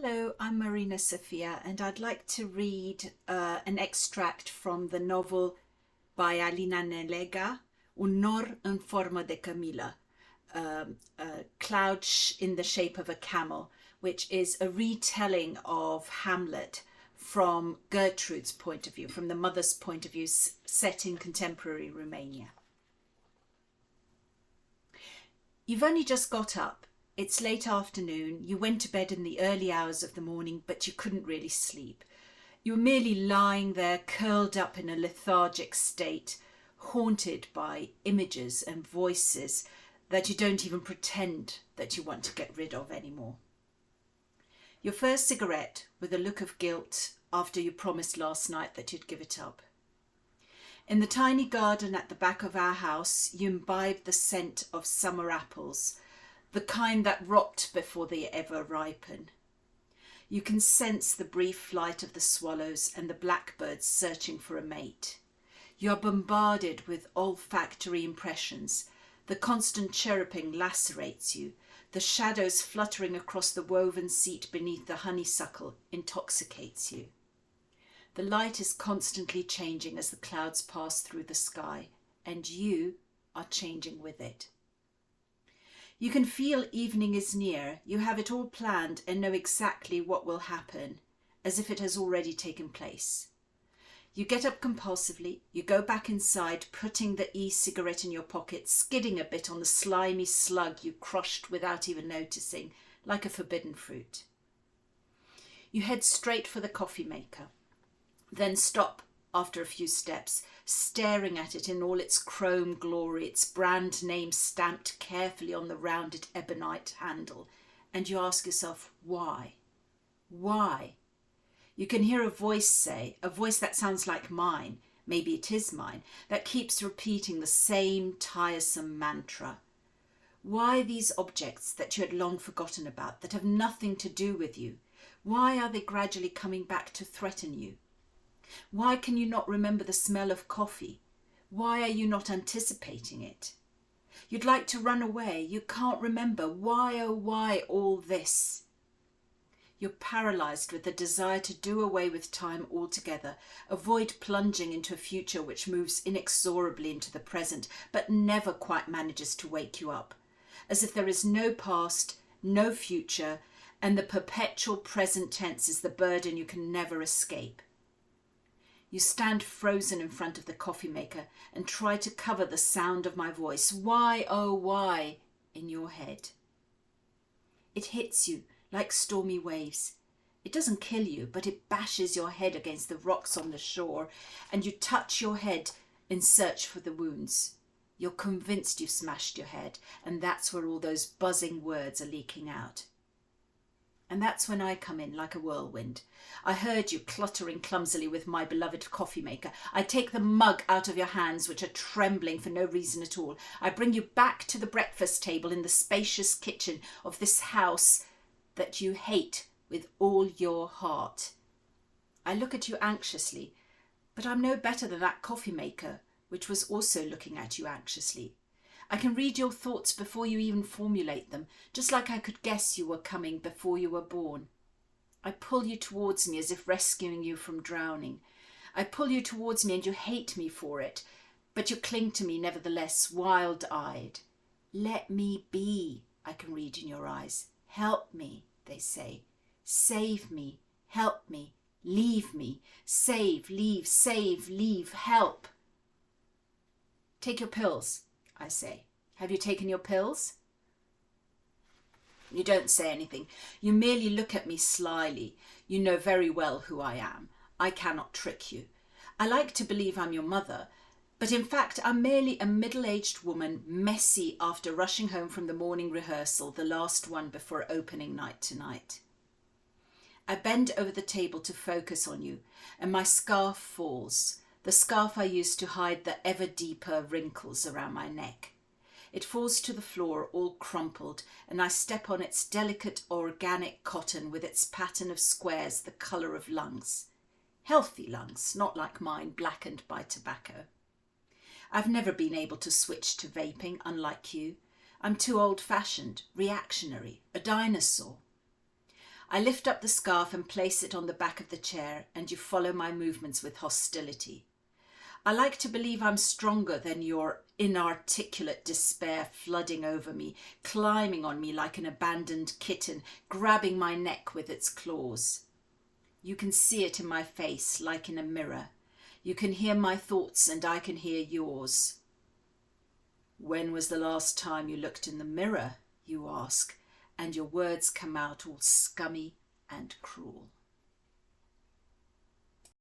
Hello, I'm Marina Sofia and I'd like to read an extract from the novel by Alina Nelega, Un nor în formă de camila, a cloud in the shape of a camel, which is a retelling of Hamlet from Gertrude's point of view, from the mother's point of view, set in contemporary Romania. You've only just got up. It's late afternoon, you went to bed in the early hours of the morning, but you couldn't really sleep. You were merely lying there, curled up in a lethargic state, haunted by images and voices that you don't even pretend that you want to get rid of anymore. Your first cigarette with a look of guilt after you promised last night that you'd give it up. In the tiny garden at the back of our house, you imbibed the scent of summer apples, the kind that rot before they ever ripen. You can sense the brief flight of the swallows and the blackbirds searching for a mate. You are bombarded with olfactory impressions. The constant chirruping lacerates you. The shadows fluttering across the woven seat beneath the honeysuckle intoxicates you. The light is constantly changing as the clouds pass through the sky, and you are changing with it. You can feel evening is near, you have it all planned and know exactly what will happen, as if it has already taken place. You get up compulsively, you go back inside, putting the e-cigarette in your pocket, skidding a bit on the slimy slug you crushed without even noticing, like a forbidden fruit. You head straight for the coffee maker, then stop after a few steps, staring at it in all its chrome glory, its brand name stamped carefully on the rounded ebonite handle, and you ask yourself, why? Why? You can hear a voice say, a voice that sounds like mine, maybe it is mine, that keeps repeating the same tiresome mantra. Why these objects that you had long forgotten about, that have nothing to do with you? Why are they gradually coming back to threaten you? Why can you not remember the smell of coffee? Why are you not anticipating it? You'd like to run away. You can't remember. Why, oh why all this? You're paralysed with the desire to do away with time altogether, avoid plunging into a future which moves inexorably into the present, but never quite manages to wake you up, as if there is no past, no future, and the perpetual present tense is the burden you can never escape. You stand frozen in front of the coffee maker and try to cover the sound of my voice, why, oh why, in your head. It hits you like stormy waves. It doesn't kill you, but it bashes your head against the rocks on the shore, and you touch your head in search for the wounds. You're convinced you've smashed your head, and that's where all those buzzing words are leaking out. And that's when I come in like a whirlwind. I heard you cluttering clumsily with my beloved coffee maker. I take the mug out of your hands, which are trembling for no reason at all. I bring you back to the breakfast table in the spacious kitchen of this house that you hate with all your heart. I look at you anxiously, but I'm no better than that coffee maker, which was also looking at you anxiously. I can read your thoughts before you even formulate them, just like I could guess you were coming before you were born. I pull you towards me as if rescuing you from drowning. I pull you towards me and you hate me for it, but you cling to me nevertheless, wild-eyed. Let me be, I can read in your eyes. Help me, they say. Save me, help me, leave me. Save, leave, help. Take your pills, I say. Have you taken your pills? You don't say anything. You merely look at me slyly. You know very well who I am. I cannot trick you. I like to believe I'm your mother, but in fact I'm merely a middle-aged woman, messy after rushing home from the morning rehearsal, the last one before opening night tonight. I bend over the table to focus on you, and my scarf falls. The scarf I used to hide the ever deeper wrinkles around my neck. It falls to the floor all crumpled, and I step on its delicate organic cotton with its pattern of squares the colour of lungs. Healthy lungs, not like mine, blackened by tobacco. I've never been able to switch to vaping, unlike you. I'm too old-fashioned, reactionary, a dinosaur. I lift up the scarf and place it on the back of the chair, and you follow my movements with hostility. I like to believe I'm stronger than your inarticulate despair flooding over me, climbing on me like an abandoned kitten, grabbing my neck with its claws. You can see it in my face like in a mirror. You can hear my thoughts and I can hear yours. When was the last time you looked in the mirror, you ask, and your words come out all scummy and cruel.